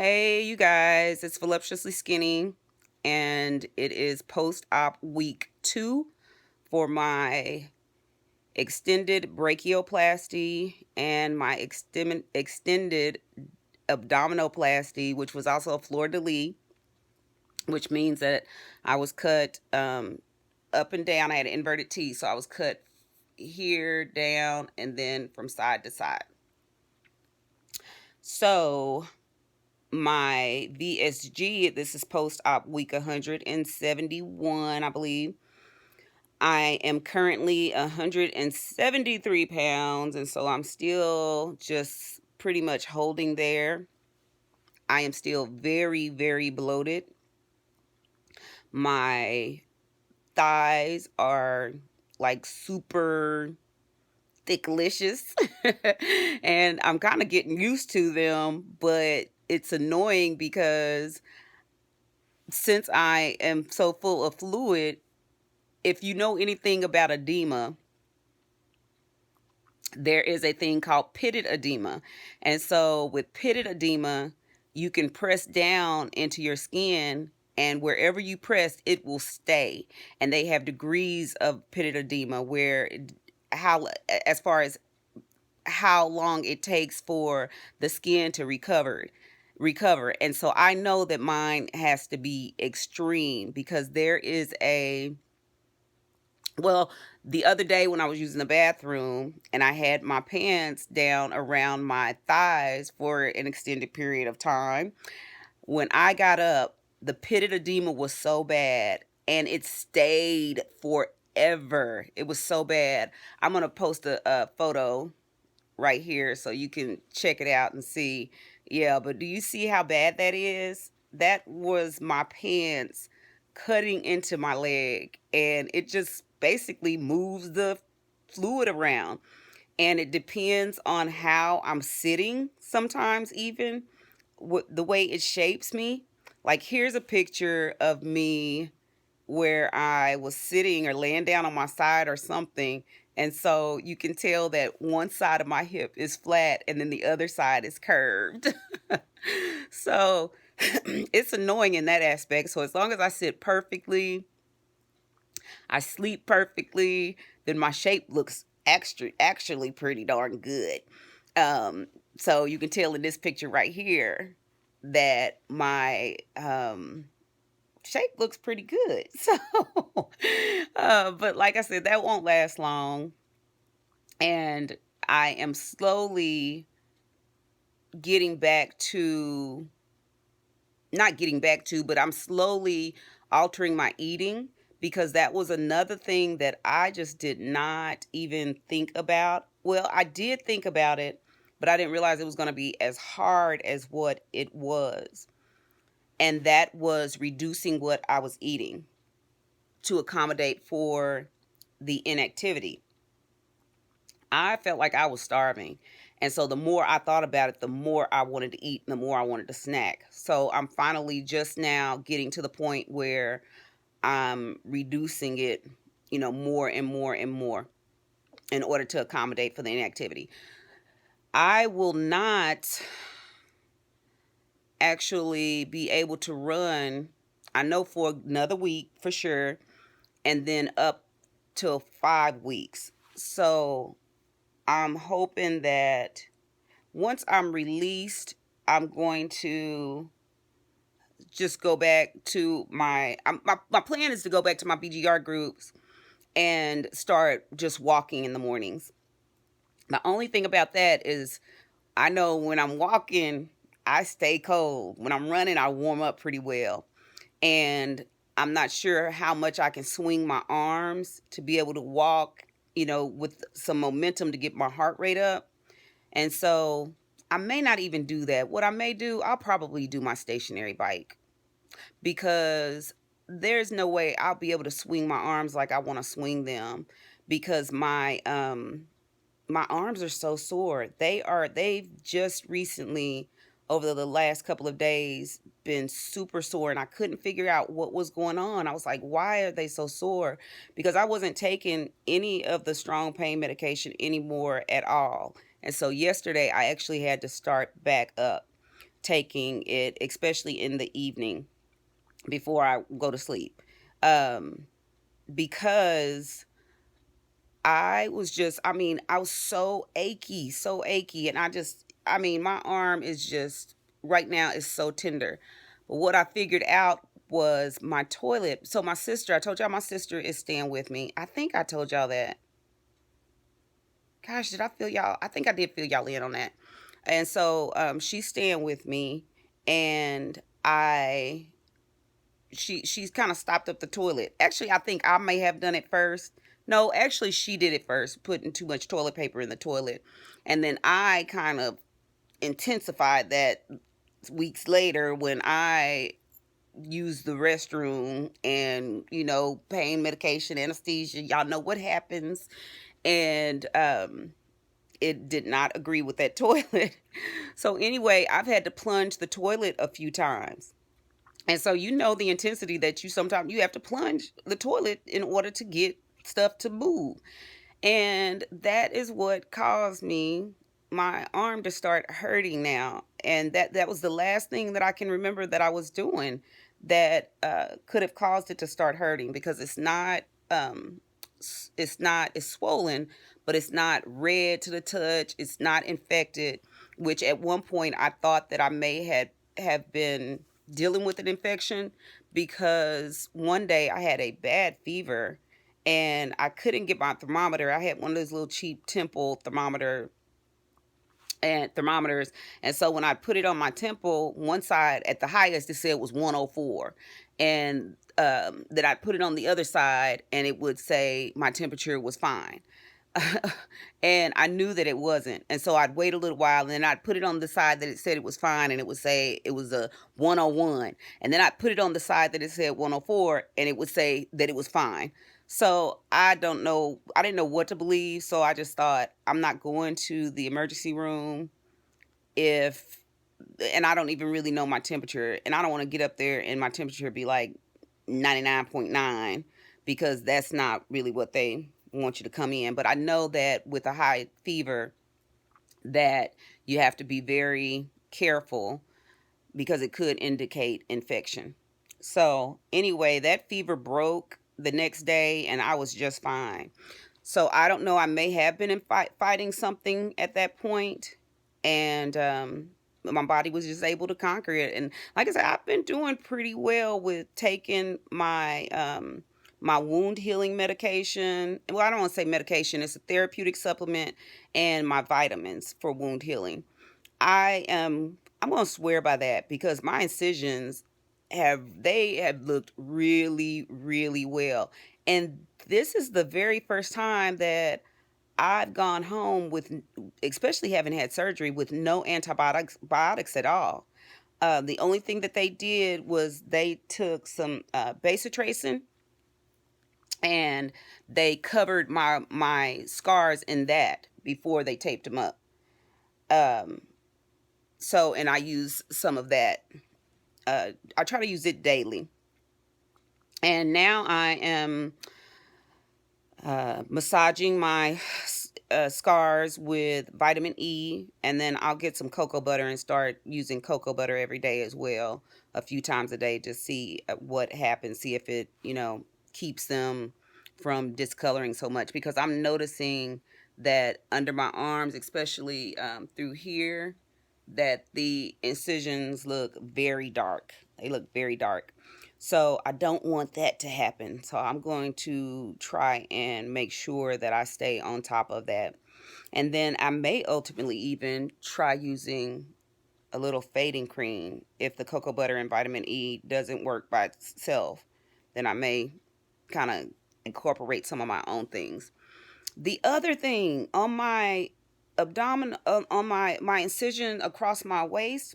Hey, you guys, it's Voluptuously Skinny, and it is post op week 2 for my extended brachioplasty and my extended abdominoplasty, which was also a Fleur delis, which means that I was cut up and down. I had an inverted T, so I was cut here, down, and then from side to side. So my VSG, this is post op week 171, I believe. I am currently 173 pounds, and so I'm still just pretty much holding there. I am still very, very bloated. My thighs are like super thicklicious, and I'm kind of getting used to them, but it's annoying because since I am so full of fluid, if you know anything about edema, there is a thing called pitted edema. And so with pitted edema, you can press down into your skin, and wherever you press, it will stay. And they have degrees of pitted edema where how as far as how long it takes for the skin to recover. And so I know that mine has to be extreme because there is a well, the other day when I was using the bathroom and I had my pants down around my thighs for an extended period of time, when I got up, the pitted edema was so bad and it stayed forever. It was so bad. I'm going to post a photo right here so you can check it out and see. Yeah, but do you see how bad that is? That was my pants cutting into my leg, and it just basically moves the fluid around. And it depends on how I'm sitting sometimes, even the way it shapes me. Like, here's a picture of me where I was sitting or laying down on my side or something. And so you can tell that one side of my hip is flat and then the other side is curved. So it's annoying in that aspect. So as long as I sit perfectly, I sleep perfectly, then my shape looks actually pretty darn good. So you can tell in this picture right here that my shape looks pretty good. So, but like I said, that won't last long. And I am slowly getting back to, not getting back to, but I'm slowly altering my eating because that was another thing that I just did not even think about. Well, I did think about it, but I didn't realize it was going to be as hard as what it was. And that was reducing what I was eating to accommodate for the inactivity. I felt like I was starving. And so the more I thought about it, the more I wanted to eat and the more I wanted to snack. So I'm finally just now getting to the point where I'm reducing it, more and more and more in order to accommodate for the inactivity. I will not actually be able to run, I know, for another week for sure, and then up to 5 weeks. So I'm hoping that once I'm released, I'm going to just go back to my plan is to go back to my BGR groups and start just walking in the mornings. The only thing about that is I know when I'm walking, I stay cold. When I'm running, I warm up pretty well. And I'm not sure how much I can swing my arms to be able to walk, with some momentum to get my heart rate up. And so I may not even do that. What I may do, I'll probably do my stationary bike because there's no way I'll be able to swing my arms like I want to swing them because my arms are so sore. They've just recently, over the last couple of days, been super sore, and I couldn't figure out what was going on. I was like, why are they so sore? Because I wasn't taking any of the strong pain medication anymore at all. And so yesterday I actually had to start back up taking it, especially in the evening before I go to sleep. Um, because I was so achy. And my arm is just, right now, is so tender. But what I figured out was my toilet. So I told y'all my sister is staying with me. I think I told y'all that. Gosh, did I fill y'all? I think I did fill y'all in on that. And so she's staying with me, and she's kind of stopped up the toilet. Actually, I think I may have done it first. No, actually, she did it first, putting too much toilet paper in the toilet, and then I kind of intensified that weeks later when I used the restroom, and pain medication, anesthesia. Y'all know what happens, and it did not agree with that toilet. So anyway, I've had to plunge the toilet a few times. And so the intensity that sometimes you have to plunge the toilet in order to get stuff to move. And that is what caused my arm to start hurting now. And that was the last thing that I can remember that I was doing that could have caused it to start hurting, because it's swollen, but it's not red to the touch. It's not infected, which at one point I thought that I may have been dealing with an infection, because one day I had a bad fever and I couldn't get my thermometer. I had one of those little cheap temple thermometers, and so when I put it on my temple, one side at the highest, it said it was 104, and then I put it on the other side and it would say my temperature was fine. And I knew that it wasn't, and so I'd wait a little while, and then I'd put it on the side that it said it was fine, and it would say it was a 101, and then I'd put it on the side that it said 104, and it would say that it was fine. So I don't know. I didn't know what to believe. So I just thought, I'm not going to the emergency room if, and I don't even really know my temperature. And I don't want to get up there and my temperature be like 99.9, because that's not really what they want you to come in. But I know that with a high fever that you have to be very careful, because it could indicate infection. So anyway, that fever broke the next day and I was just fine. So I don't know. I may have been fighting something at that point, and my body was just able to conquer it. And like I said, I've been doing pretty well with taking my wound healing medication. Well, I don't want to say medication; it's a therapeutic supplement, and my vitamins for wound healing. I'm gonna swear by that, because my incisions have looked really, really well. And this is the very first time that I've gone home with, especially having had surgery, with no antibiotics at all. The only thing that they did was they took some basotracin, and they covered my scars in that before they taped them up. Um, and I use some of that. I try to use it daily. And now I am massaging my scars with vitamin E, and then I'll get some cocoa butter and start using cocoa butter every day as well, a few times a day, to see what happens, see if it, keeps them from discoloring so much, because I'm noticing that under my arms, especially through here, that the incisions look very dark. They look very dark. So I don't want that to happen. So I'm going to try and make sure that I stay on top of that. And then I may ultimately even try using a little fading cream. If the cocoa butter and vitamin E doesn't work by itself, then I may kind of incorporate some of my own things. The other thing on my abdomen, on my incision across my waist,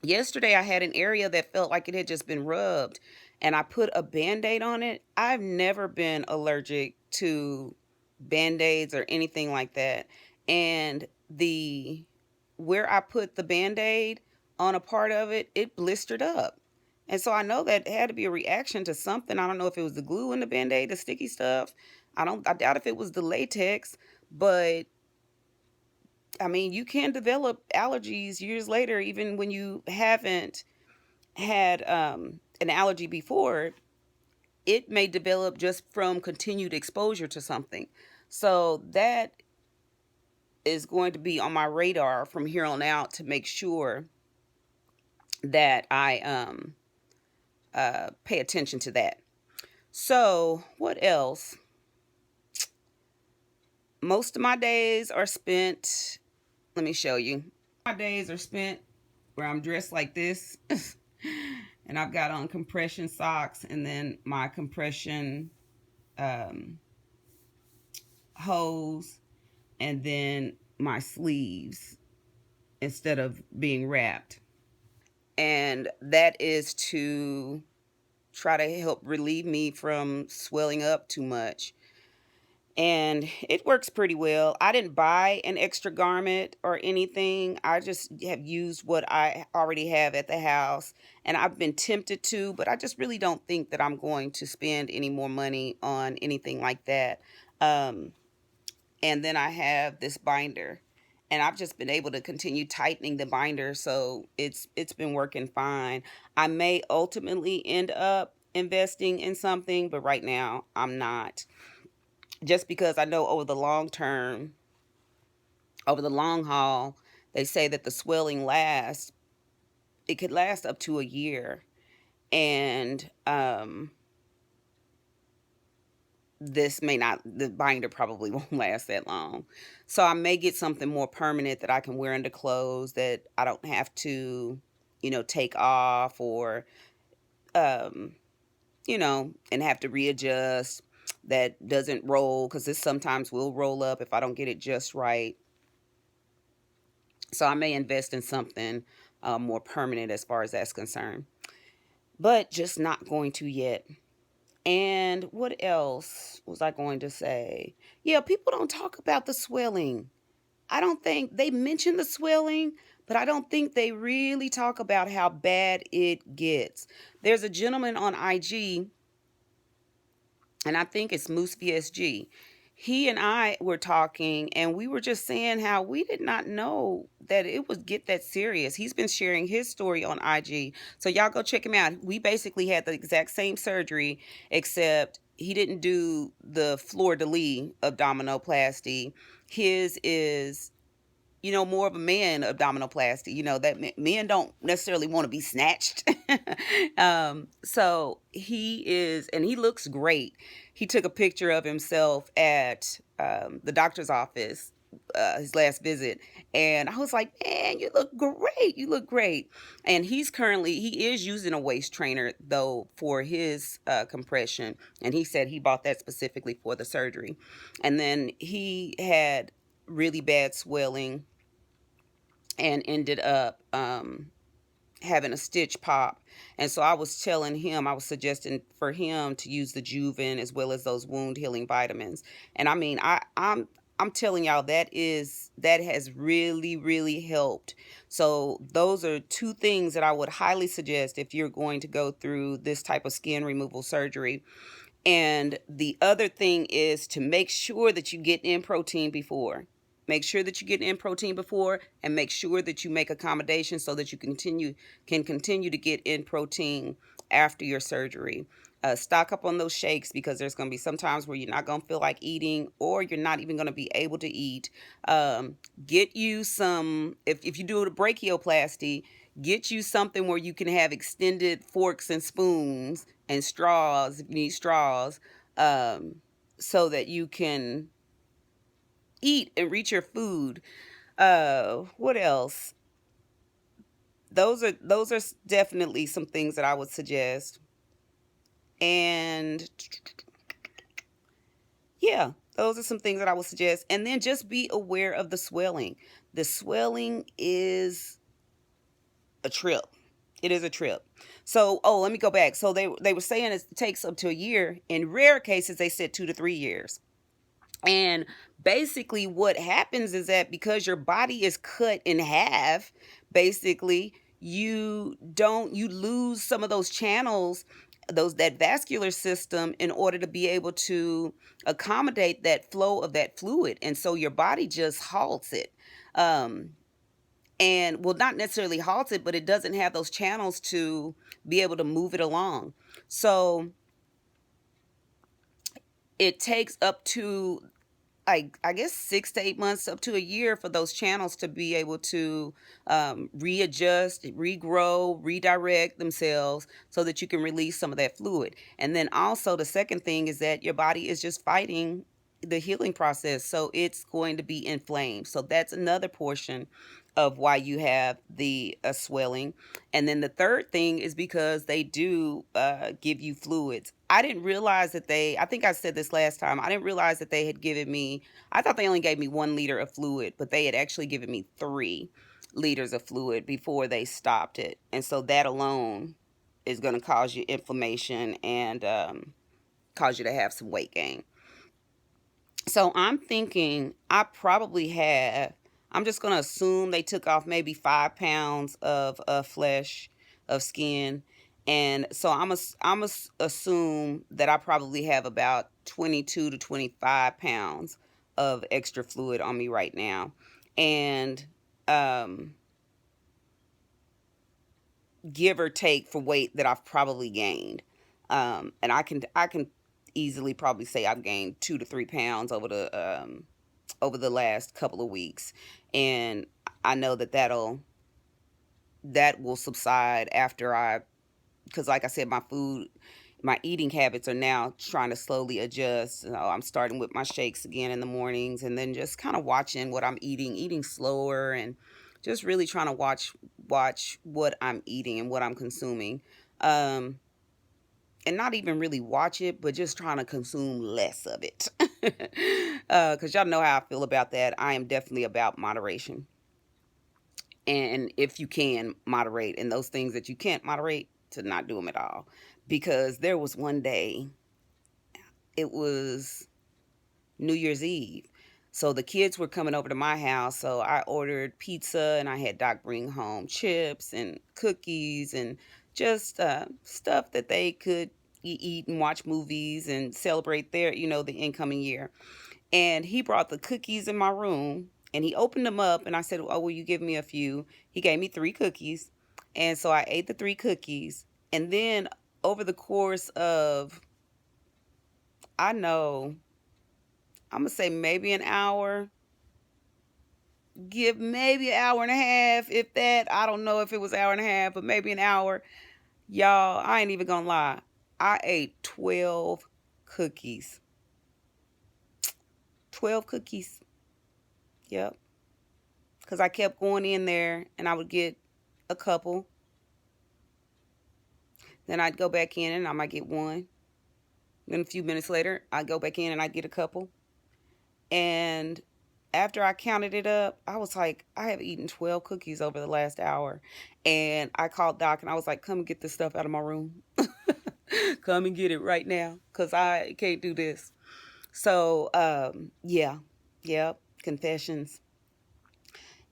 yesterday I had an area that felt like it had just been rubbed, and I put a Band-Aid on it. I've never been allergic to Band-Aids or anything like that. And the where I put the Band-Aid on a part of it, it blistered up. And so I know that had to be a reaction to something. I don't know if it was the glue in the Band-Aid, the sticky stuff. I doubt if it was the latex, but I mean, you can develop allergies years later, even when you haven't had an allergy before. It may develop just from continued exposure to something. So that is going to be on my radar from here on out to make sure that I pay attention to that. So, what else? Most of my days are spent, let me show you. My days are spent where I'm dressed like this and I've got on compression socks and then my compression um, hose and then my sleeves instead of being wrapped. And that is to try to help relieve me from swelling up too much. And it works pretty well. I didn't buy an extra garment or anything. I just have used what I already have at the house. And I've been tempted to, but I just really don't think that I'm going to spend any more money on anything like that. Um, and then I have this binder. And I've just been able to continue tightening the binder, so it's been working fine. I may ultimately end up investing in something, but right now I'm not. Just because I know over the long term, over the long haul, they say that the swelling lasts, it could last up to a year. And this may not, the binder probably won't last that long. So I may get something more permanent that I can wear into clothes that I don't have to, take off or, um, and have to readjust, that doesn't roll, because this sometimes will roll up if I don't get it just right. So I may invest in something more permanent as far as that's concerned, but just not going to yet. And what else was I going to say? Yeah, people don't talk about the swelling. I don't think they mention the swelling, but I don't think they really talk about how bad it gets. There's a gentleman on IG, and I think it's Moose VSG. He and I were talking, and we were just saying how we did not know that it would get that serious. He's been sharing his story on IG, so y'all go check him out. We basically had the exact same surgery, except he didn't do the Fleur delis abdominoplasty. His is, more of a man abdominoplasty, that men don't necessarily want to be snatched. So he is, and he looks great. He took a picture of himself at the doctor's office, his last visit. And I was like, man, you look great. You look great. And he is using a waist trainer though for his compression. And he said he bought that specifically for the surgery. And then he had really bad swelling and ended up having a stitch pop. And so I was suggesting for him to use the Juven as well as those wound healing vitamins. And I mean, I'm telling y'all that has really, really helped. So those are two things that I would highly suggest if you're going to go through this type of skin removal surgery. And the other thing is to make sure that you get in protein before. Make sure that you get in protein before, and make sure that you make accommodations so that you can continue to get in protein after your surgery. Stock up on those shakes, because there's going to be some times where you're not going to feel like eating, or you're not even going to be able to eat. Get you some, if you do a brachioplasty, get you something where you can have extended forks and spoons and straws if you need straws, so that you can eat and reach your food. What else? Those are definitely some things that I would suggest. And yeah, those are some things that I would suggest. And then just be aware of the swelling. The swelling is a trip. It is a trip. So, let me go back. So they were saying it takes up to a year. In rare cases, they said 2 to 3 years. And basically what happens is that because your body is cut in half, basically you lose some of those channels, that vascular system, in order to be able to accommodate that flow of that fluid. And so your body just halts it. Um, and well, not necessarily halt it, but it doesn't have those channels to be able to move it along. So it takes up to, I guess, 6 to 8 months up to a year for those channels to be able to readjust, regrow, redirect themselves so that you can release some of that fluid. And then also the second thing is that your body is just fighting the healing process, so it's going to be inflamed. So that's another portion of why you have the swelling. And then the third thing is because they do give you fluids. I didn't realize that I think I said this last time, I didn't realize that they had given me, I thought they only gave me 1 liter of fluid, but they had actually given me 3 liters of fluid before they stopped it. And so that alone is going to cause you inflammation and cause you to have some weight gain. So I'm thinking I'm just going to assume they took off maybe 5 pounds of flesh, of skin. And so I'm assume that I probably have about 22 to 25 pounds of extra fluid on me right now. And um, give or take for weight that I've probably gained. And I can easily probably say I've gained 2 to 3 pounds over the last couple of weeks, and I know that will subside after because like I said, my eating habits are now trying to slowly adjust. I'm starting with my shakes again in the mornings, and then just kind of watching what I'm eating slower, and just really trying to watch what I'm eating and what I'm consuming. Um, and not even really watch it, but just trying to consume less of it. Because y'all know how I feel about that. I am definitely about moderation. And if you can moderate, and those things that you can't moderate, to not do them at all. Because there was one day, it was New Year's Eve. So the kids were coming over to my house. So I ordered pizza, and I had Doc bring home chips and cookies and just stuff that they could eat and watch movies and celebrate the incoming year. And he brought the cookies in my room, and he opened them up, and I said, "Oh, will you give me a few?" He gave me 3 cookies. And so I ate the 3 cookies. And then over the course of, I know, I'm going to say maybe an hour, give maybe an hour and a half, if that. I don't know if it was an hour and a half, but maybe an hour. Y'all, I ain't even gonna lie. I ate 12 cookies. 12 cookies. Yep. Because I kept going in there, and I would get a couple. Then I'd go back in and I might get one. Then a few minutes later, I'd go back in and I'd get a couple. And after I counted it up, I was like, I have eaten 12 cookies over the last hour. And I called Doc, and I was like, come and get this stuff out of my room. Come and get it right now, because I can't do this. So, yeah, confessions.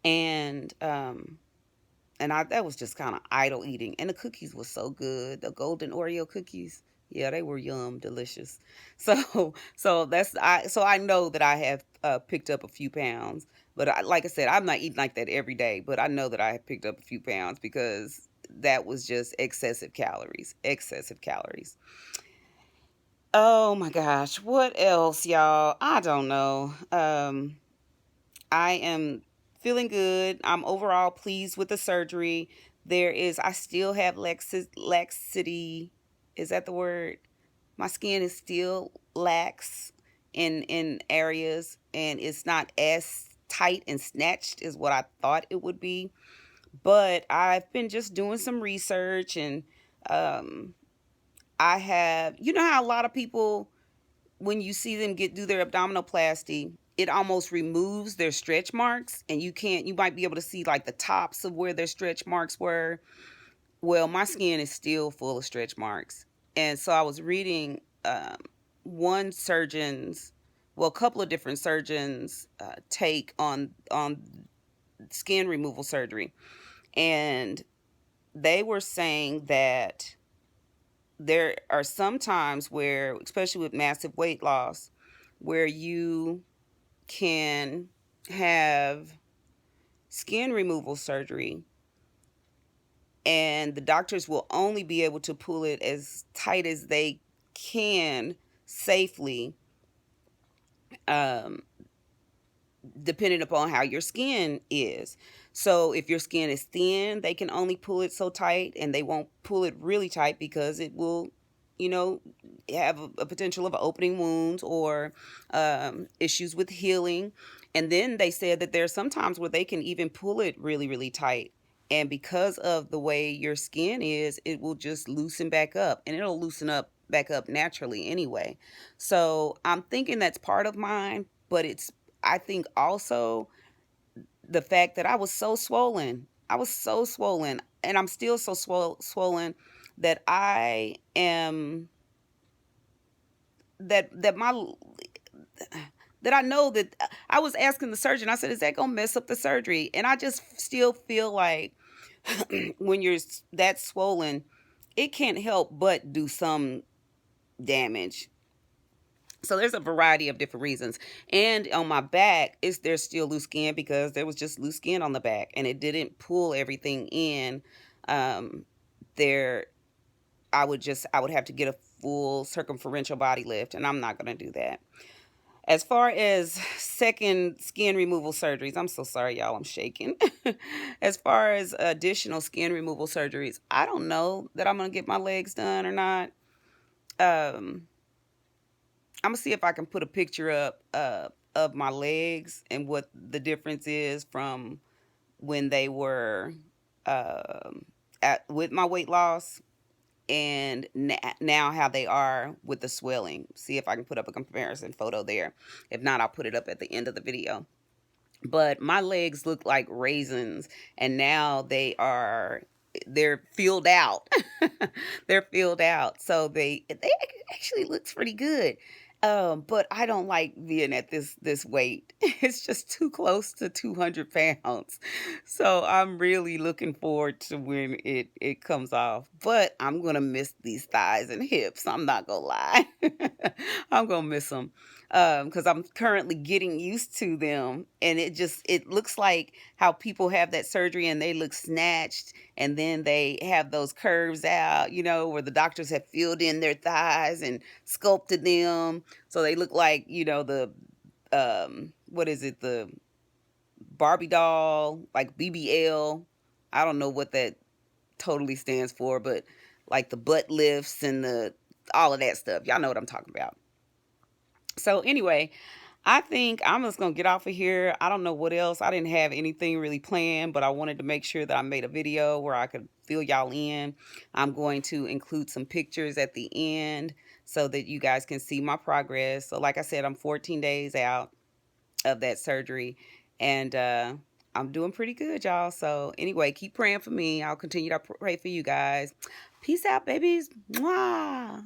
And that was just kind of idle eating. And the cookies were so good. The golden Oreo cookies. Yeah, they were yum, delicious. So I know that I have picked up a few pounds. But like I said, I'm not eating like that every day. But I know that I have picked up a few pounds because that was just excessive calories. Excessive calories. Oh my gosh, what else, y'all? I don't know. I am feeling good. I'm overall pleased with the surgery. I still have laxity. Is that the word? My skin is still lax in areas, and it's not as tight and snatched as what I thought it would be. But I've been just doing some research, and um, you know how a lot of people, when you see them do their abdominoplasty, it almost removes their stretch marks, and you might be able to see like the tops of where their stretch marks were. Well, my skin is still full of stretch marks. And so I was reading one surgeon's, well, a couple of different surgeons take on skin removal surgery. And they were saying that there are some times where, especially with massive weight loss, where you can have skin removal surgery, and the doctors will only be able to pull it as tight as they can safely, um, depending upon how your skin is. So if your skin is thin, they can only pull it so tight, and they won't pull it really tight because it will, you know, have a potential of opening wounds or issues with healing. And then they said that there's sometimes where they can even pull it really, really tight. And because of the way your skin is, it will just loosen back up, and it'll loosen up back up naturally anyway. So I'm thinking that's part of mine, but I think also the fact that I was so swollen. I was so swollen, and I'm still so swollen that I am that my that I know that I was asking the surgeon. I said, "Is that gonna mess up the surgery?" And I just still feel like when you're that swollen, it can't help but do some damage. So there's a variety of different reasons. And on my back, there's still loose skin because there was just loose skin on the back, and it didn't pull everything in. Um, there, I would have to get a full circumferential body lift, and I'm not gonna do that. As far as second skin removal surgeries, I'm so sorry, y'all. I'm shaking. As far as additional skin removal surgeries, I don't know that I'm gonna get my legs done or not. Um, I'm gonna see if I can put a picture up of my legs and what the difference is from when they were um, at with my weight loss, and now how they are with the swelling. See if I can put up a comparison photo there. If not, I'll put it up at the end of the video. But my legs look like raisins, and now they're filled out. They're filled out, so they actually looks pretty good. But I don't like being at this weight. It's just too close to 200 pounds. So I'm really looking forward to when it comes off. But I'm gonna miss these thighs and hips. I'm not gonna lie. I'm gonna miss them because I'm currently getting used to them, and it looks like how people have that surgery and they look snatched, and then they have those curves out, where the doctors have filled in their thighs and sculpted them so they look like, the what is it, the Barbie doll, like BBL. I don't know what that totally stands for, but like the butt lifts and the all of that stuff. Y'all know what I'm talking about. So anyway, I think I'm just gonna get off of here. I don't know what else. I didn't have anything really planned, but I wanted to make sure that I made a video where I could fill y'all in. I'm going to include some pictures at the end so that you guys can see my progress. So like I said, I'm 14 days out of that surgery, and I'm doing pretty good, y'all. So anyway, keep praying for me. I'll continue to pray for you guys. Peace out, babies. Mwah.